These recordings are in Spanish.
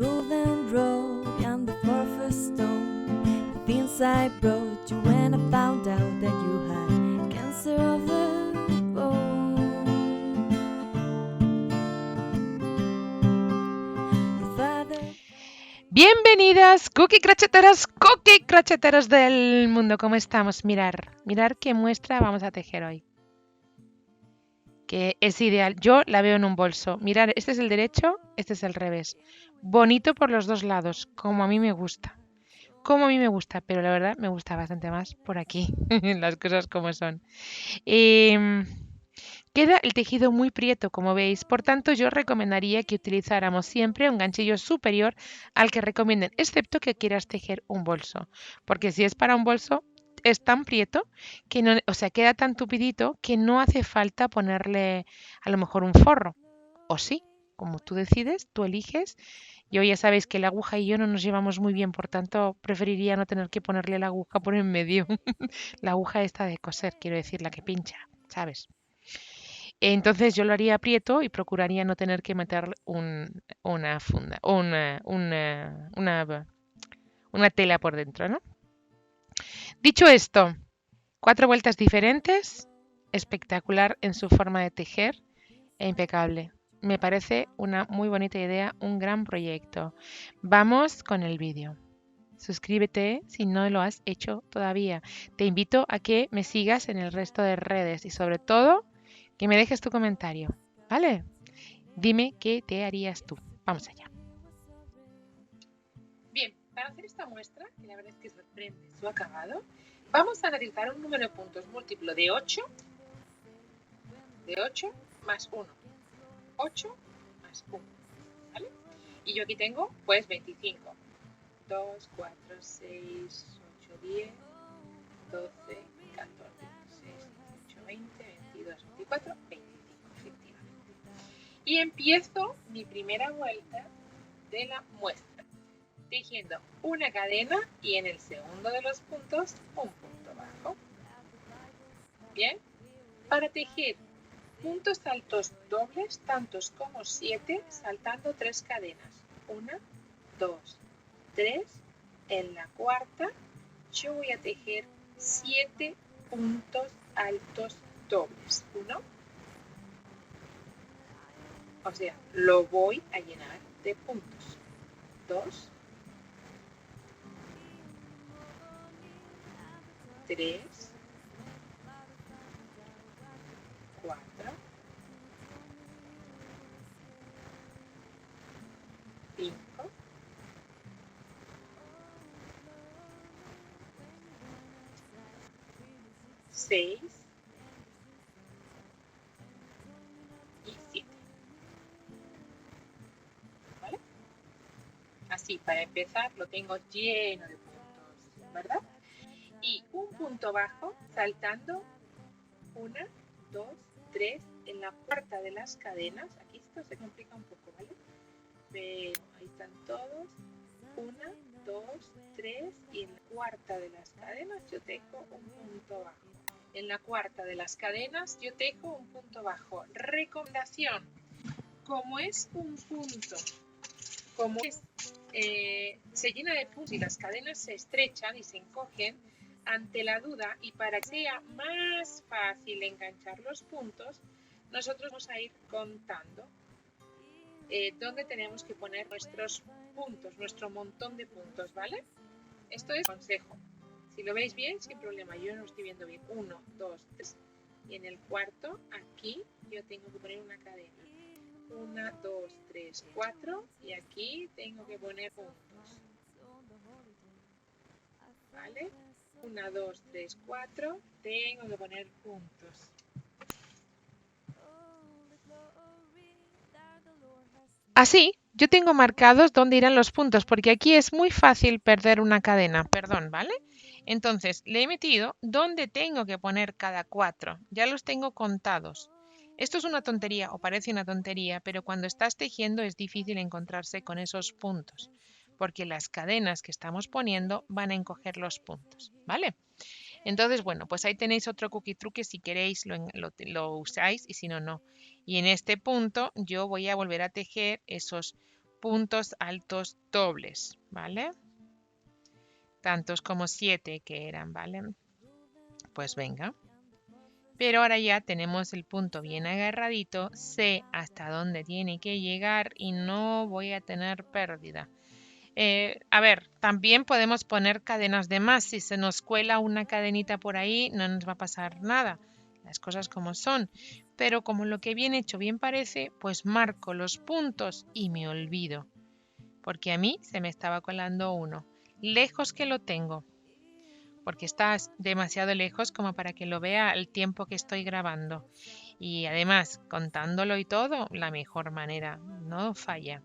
golden road and the first stone. The things I brought you when I found out that you had cancer of the bone. Your father. Bienvenidas, cookie crocheteros del mundo. ¿Cómo estamos? Mirar qué muestra vamos a tejer hoy. Que es ideal. Yo la veo en un bolso. Mirar, este es el derecho, este es el revés. Bonito por los dos lados, como a mí me gusta. Como a mí me gusta, pero la verdad me gusta bastante más por aquí, las cosas como son. Queda el tejido muy prieto, como veis, por tanto yo recomendaría que utilizáramos siempre un ganchillo superior al que recomienden, excepto que quieras tejer un bolso, porque si es para un bolso es tan prieto que no, o sea, queda tan tupidito que no hace falta ponerle a lo mejor un forro, o sí, como tú decides, tú eliges. Yo ya sabéis que la aguja y yo no nos llevamos muy bien, por tanto preferiría no tener que ponerle la aguja por en medio. La aguja esta de coser, quiero decir, la que pincha, ¿sabes? Entonces yo lo haría aprieto y procuraría no tener que meter una funda, una tela por dentro, ¿no? Dicho esto, 4 vueltas diferentes, espectacular en su forma de tejer e impecable. Me parece una muy bonita idea, un gran proyecto. Vamos con el vídeo. Suscríbete si no lo has hecho todavía. Te invito a que me sigas en el resto de redes y sobre todo que me dejes tu comentario, ¿vale? Dime qué te harías tú. Vamos allá. Bien, para hacer esta muestra, que la verdad es que sorprende su acabado, vamos a necesitar un número de puntos múltiplo de 8 más 1. 8 más 1, ¿vale? Y yo aquí tengo, pues, 25. 2, 4, 6, 8, 10, 12, 14, 16, 18, 20, 22, 24, 25, efectivamente. Y empiezo mi primera vuelta de la muestra, tejiendo una cadena y en el segundo de los puntos un punto bajo. Bien, para tejer puntos altos dobles, tantos como 7, saltando 3 cadenas. 1, 2, 3. En la cuarta yo voy a tejer 7 puntos altos dobles. 1, o sea, lo voy a llenar de puntos. 2, 3, 4, 5, 6 y 7. ¿Vale? Así, para empezar, lo tengo lleno de puntos, ¿verdad? Y un punto bajo saltando 1, 2, 3 en la cuarta de las cadenas. Aquí esto se complica un poco, ¿vale? Pero ahí están todos. 1, 2, 3 y en la cuarta de las cadenas yo tejo un punto bajo. En la cuarta de las cadenas yo tejo un punto bajo. Recomendación, como es un punto, como es, se llena de puntos y las cadenas se estrechan y se encogen, ante la duda y para que sea más fácil enganchar los puntos, nosotros vamos a ir contando dónde tenemos que poner nuestros puntos, nuestro montón de puntos, ¿vale? Esto es consejo. Si lo veis bien, sin problema, yo no lo estoy viendo bien. 1, 2, 3 y en el cuarto, aquí yo tengo que poner una cadena. 1, 2, 3, 4 y aquí tengo que poner puntos. ¿Vale? 1, 2, 3, 4, tengo que poner puntos. Así, yo tengo marcados dónde irán los puntos, porque aquí es muy fácil perder una cadena, ¿vale? Entonces, le he metido dónde tengo que poner cada 4, ya los tengo contados. Esto es una tontería o parece una tontería, pero cuando estás tejiendo es difícil encontrarse con esos puntos, porque las cadenas que estamos poniendo van a encoger los puntos, ¿vale? Entonces, bueno, pues ahí tenéis otro cookie truque, si queréis lo usáis y si no, no. Y en este punto yo voy a volver a tejer esos puntos altos dobles, ¿vale? Tantos como 7 que eran, ¿vale? Pues venga. Pero ahora ya tenemos el punto bien agarradito, sé hasta dónde tiene que llegar y no voy a tener pérdida. A ver, también podemos poner cadenas de más. Si se nos cuela una cadenita por ahí, no nos va a pasar nada. Las cosas como son. Pero como lo que bien hecho bien parece, pues marco los puntos y me olvido. Porque a mí se me estaba colando uno. Lejos que lo tengo. Porque está demasiado lejos como para que lo vea el tiempo que estoy grabando. Y además, contándolo y todo, la mejor manera. No falla.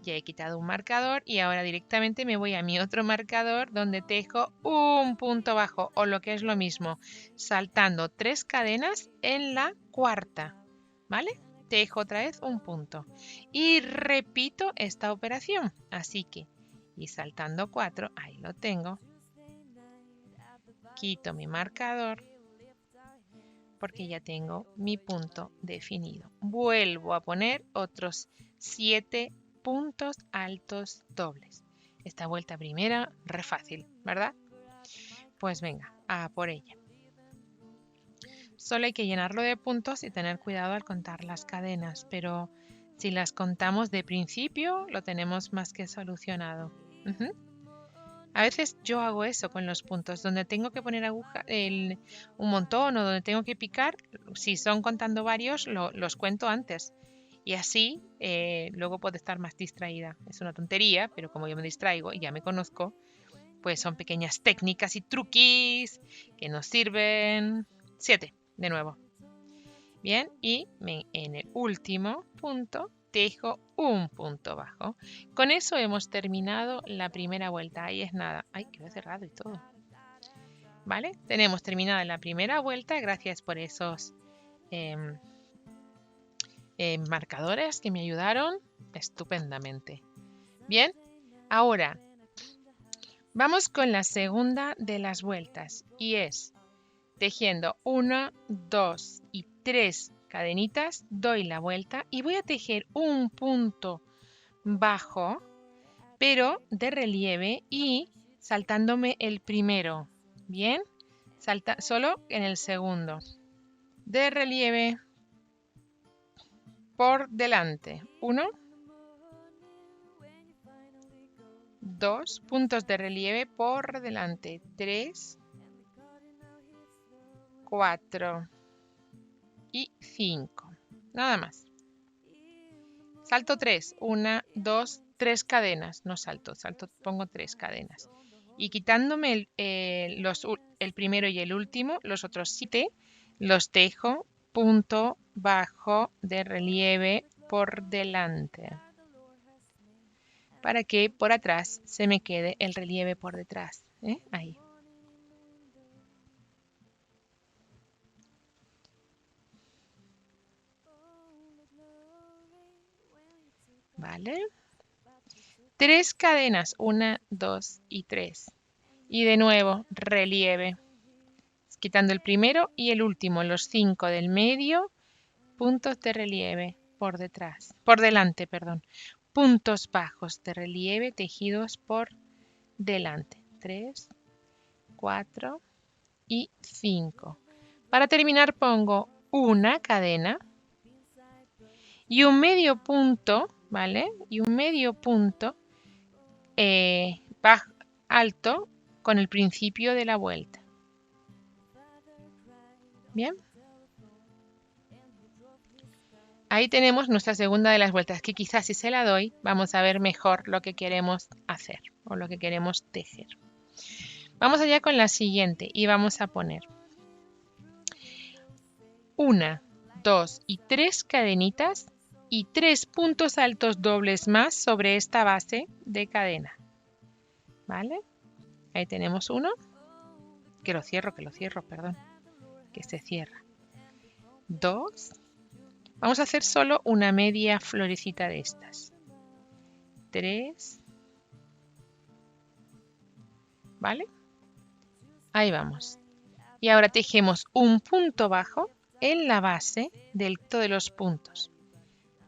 Ya he quitado un marcador y ahora directamente me voy a mi otro marcador donde tejo un punto bajo o lo que es lo mismo, saltando 3 cadenas en la cuarta, ¿vale? Tejo otra vez un punto y repito esta operación, así que y saltando 4, ahí lo tengo, quito mi marcador porque ya tengo mi punto definido. Vuelvo a poner otros 7 puntos altos dobles. Esta vuelta primera, re fácil, ¿verdad? Pues venga, a por ella. Solo hay que llenarlo de puntos y tener cuidado al contar las cadenas, pero si las contamos de principio, lo tenemos más que solucionado. A veces yo hago eso con los puntos, donde tengo que poner un montón o donde tengo que picar, si son contando varios, los cuento antes. Y así luego puedo estar más distraída. Es una tontería, pero como yo me distraigo y ya me conozco, pues son pequeñas técnicas y truquis que nos sirven. 7, de nuevo. Bien, y en el último punto tejo un punto bajo. Con eso hemos terminado la primera vuelta. Ahí es nada. Ay, quedó cerrado y todo. ¿Vale? Tenemos terminada la primera vuelta. Gracias por esos marcadores que me ayudaron estupendamente. Bien, ahora vamos con la segunda de las vueltas y es tejiendo 1, 2 y 3 cadenitas, doy la vuelta y voy a tejer un punto bajo, pero de relieve y saltándome el primero. Bien, solo en el segundo. De relieve por delante. 1, 2 puntos de relieve por delante. 3, 4 y 5. Nada más. Salto 3. 1, 2, 3 cadenas. No salto, pongo 3 cadenas. Y quitándome el primero y el último, los otros 7, los tejo punto bajo de relieve por delante. Para que por atrás se me quede el relieve por detrás. Ahí. ¿Vale? 3 cadenas, 1, 2 y 3. Y de nuevo, relieve. Quitando el primero y el último, los 5 del medio, puntos de relieve por detrás, por delante, perdón. Puntos bajos de relieve tejidos por delante. 3, 4 y 5. Para terminar pongo una cadena y un medio punto, ¿vale? Y un medio punto alto con el principio de la vuelta. Bien. Ahí tenemos nuestra segunda de las vueltas, que quizás si se la doy, vamos a ver mejor lo que queremos hacer o lo que queremos tejer. Vamos allá con la siguiente y vamos a poner 1, 2 y 3 cadenitas y 3 puntos altos dobles más sobre esta base de cadena. ¿Vale? Ahí tenemos uno. Que lo cierro, perdón. Que se cierra. 2. Vamos a hacer solo una media florecita de estas. 3. ¿Vale? Ahí vamos. Y ahora tejemos un punto bajo en la base del de los puntos.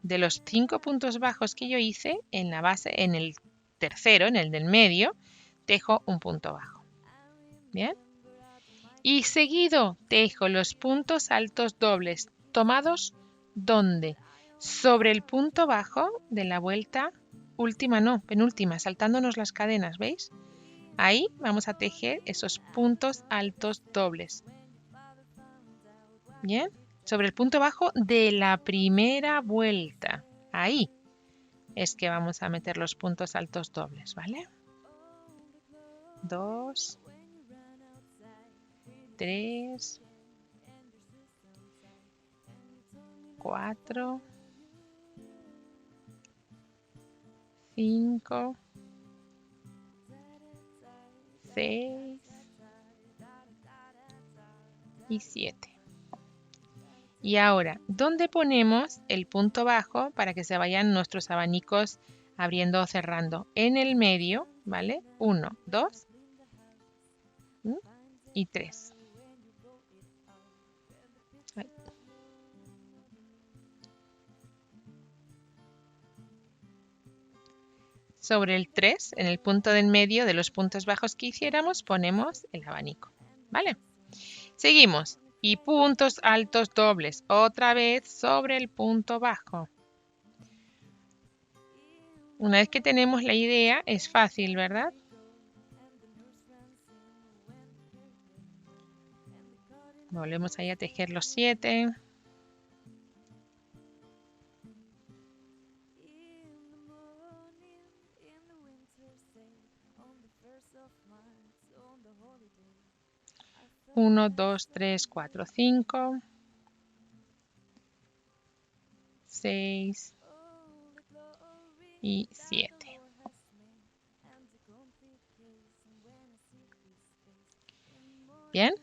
de los 5 puntos bajos que yo hice en la base, en el tercero, en el del medio, tejo un punto bajo. ¿Bien? Y seguido tejo los puntos altos dobles tomados, ¿dónde? Sobre el punto bajo de la vuelta última, no, penúltima, saltándonos las cadenas, ¿veis? Ahí vamos a tejer esos puntos altos dobles. ¿Bien? Sobre el punto bajo de la primera vuelta. Ahí es que vamos a meter los puntos altos dobles, ¿vale? 2, 3, 4, 5, 6 y 7. Y ahora, ¿dónde ponemos el punto bajo para que se vayan nuestros abanicos abriendo o cerrando? En el medio, ¿vale? 1, 2 y 3. Ahí. Sobre el 3, en el punto del medio de los puntos bajos que hiciéramos, ponemos el abanico, ¿vale? Seguimos. Y puntos altos dobles, otra vez sobre el punto bajo. Una vez que tenemos la idea, es fácil, ¿verdad? Volvemos ahí a tejer los 7. Uno, 2, 3, 4, 5, 6 y 7. Bien.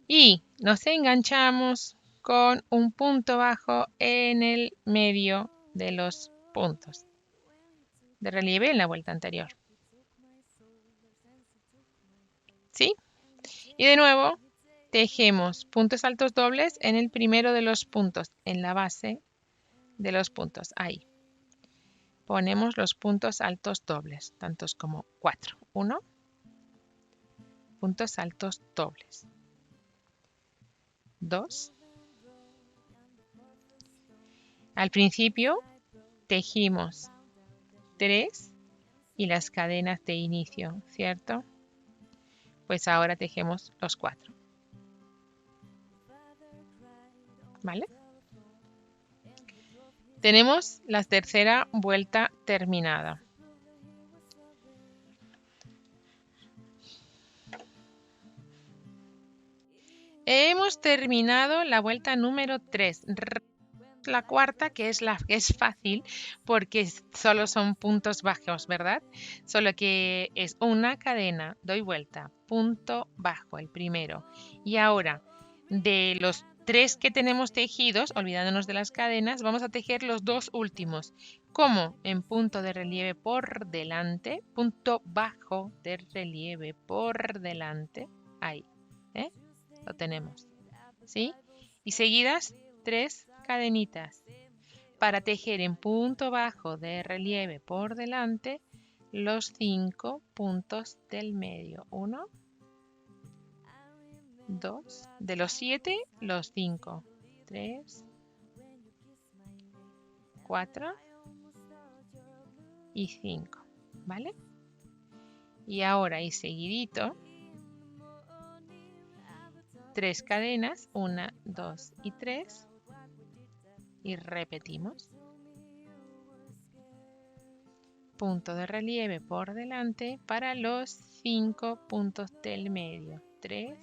Y nos enganchamos con un punto bajo en el medio de los puntos de relieve en la vuelta anterior. ¿Sí? Y de nuevo tejemos puntos altos dobles en el primero de los puntos, en la base de los puntos. Ahí. Ponemos los puntos altos dobles, tantos como 4. 1. Puntos altos dobles. 2. Al principio tejimos 3 y las cadenas de inicio, ¿cierto? Pues ahora tejemos los 4. ¿Vale? Tenemos la tercera vuelta terminada. Hemos terminado la vuelta número 3. La cuarta, que es la que es fácil porque solo son puntos bajos, ¿verdad? Solo que es una cadena, doy vuelta, punto bajo, el primero. Y ahora, de los 3 que tenemos tejidos, olvidándonos de las cadenas, vamos a tejer los 2 últimos. ¿Cómo? En punto de relieve por delante, punto bajo de relieve por delante, ahí, ¿eh? Lo tenemos, ¿sí? Y seguidas 3 cadenitas para tejer en punto bajo de relieve por delante los 5 puntos del medio. 1, 2, de los 7, los 5, 3, 4 y 5, ¿vale? Y ahora y seguidito 3 cadenas, 1, 2 y 3. Y repetimos. Punto de relieve por delante para los 5 puntos del medio. 3,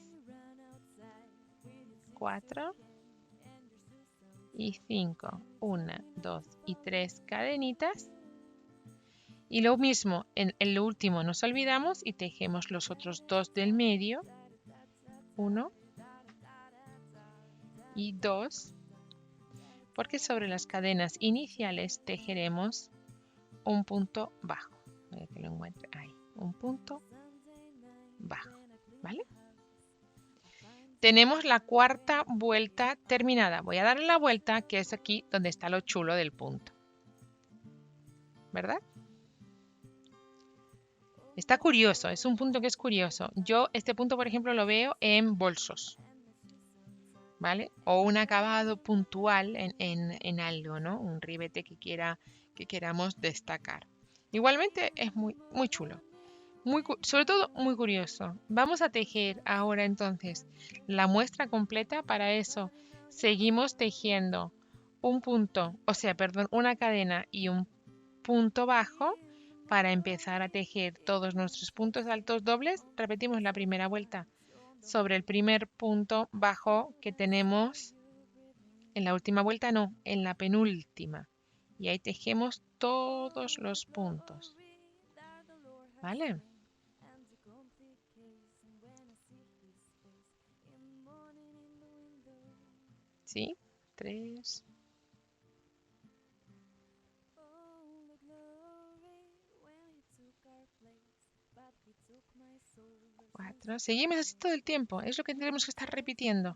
4 y 5. 1, 2 y 3 cadenitas. Y lo mismo, en el último nos olvidamos y tejemos los otros 2 del medio. 1 y 2. Porque sobre las cadenas iniciales tejeremos un punto bajo. Voy a que lo encuentre ahí. Un punto bajo. ¿Vale? Tenemos la cuarta vuelta terminada. Voy a darle la vuelta, que es aquí donde está lo chulo del punto. ¿verdad? Está curioso, es un punto que es curioso. Yo este punto, por ejemplo, lo veo en bolsos, ¿vale? O un acabado puntual en algo, ¿no? Un ribete que queramos destacar. Igualmente es muy chulo. Sobre todo muy curioso. Vamos a tejer ahora entonces la muestra completa. Para eso seguimos tejiendo un punto, o sea, perdón, una cadena y un punto bajo para empezar a tejer todos nuestros puntos altos dobles. Repetimos la primera vuelta sobre el primer punto bajo que tenemos en la última vuelta, no, en la penúltima. Y ahí tejemos todos los puntos. ¿Vale? ¿Sí? 3. 4. Seguimos así todo el tiempo. Es lo que tenemos que estar repitiendo.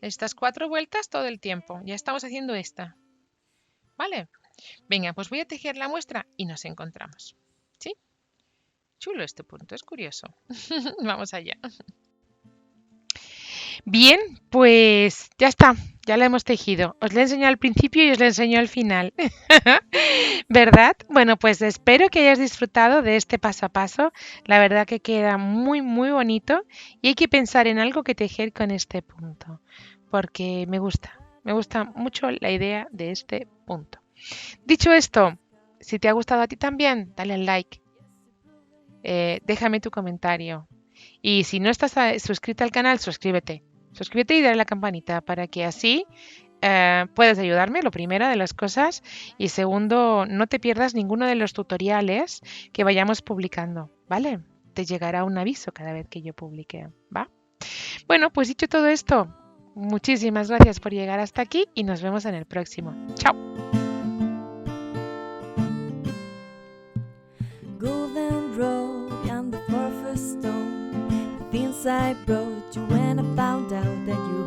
Estas 4 vueltas todo el tiempo. Ya estamos haciendo esta. ¿Vale? Venga, pues voy a tejer la muestra y nos encontramos. ¿Sí? Chulo este punto, es curioso. Vamos allá. Bien, pues ya está, ya la hemos tejido. Os la he enseñado al principio y os la enseño al final. ¿Verdad? Bueno, pues espero que hayáis disfrutado de este paso a paso. La verdad que queda muy bonito y hay que pensar en algo que tejer con este punto, porque me gusta mucho la idea de este punto. Dicho esto, si te ha gustado a ti también, dale al like, déjame tu comentario. Y si no estás suscrita al canal, suscríbete y dale a la campanita para que así puedas ayudarme, lo primero de las cosas, y segundo, no te pierdas ninguno de los tutoriales que vayamos publicando, ¿vale? Te llegará un aviso cada vez que yo publique, ¿va? Bueno, pues dicho todo esto, muchísimas gracias por llegar hasta aquí y nos vemos en el próximo. ¡Chao! Golden road and the phosphorus stone, the things I brought you when I found out that you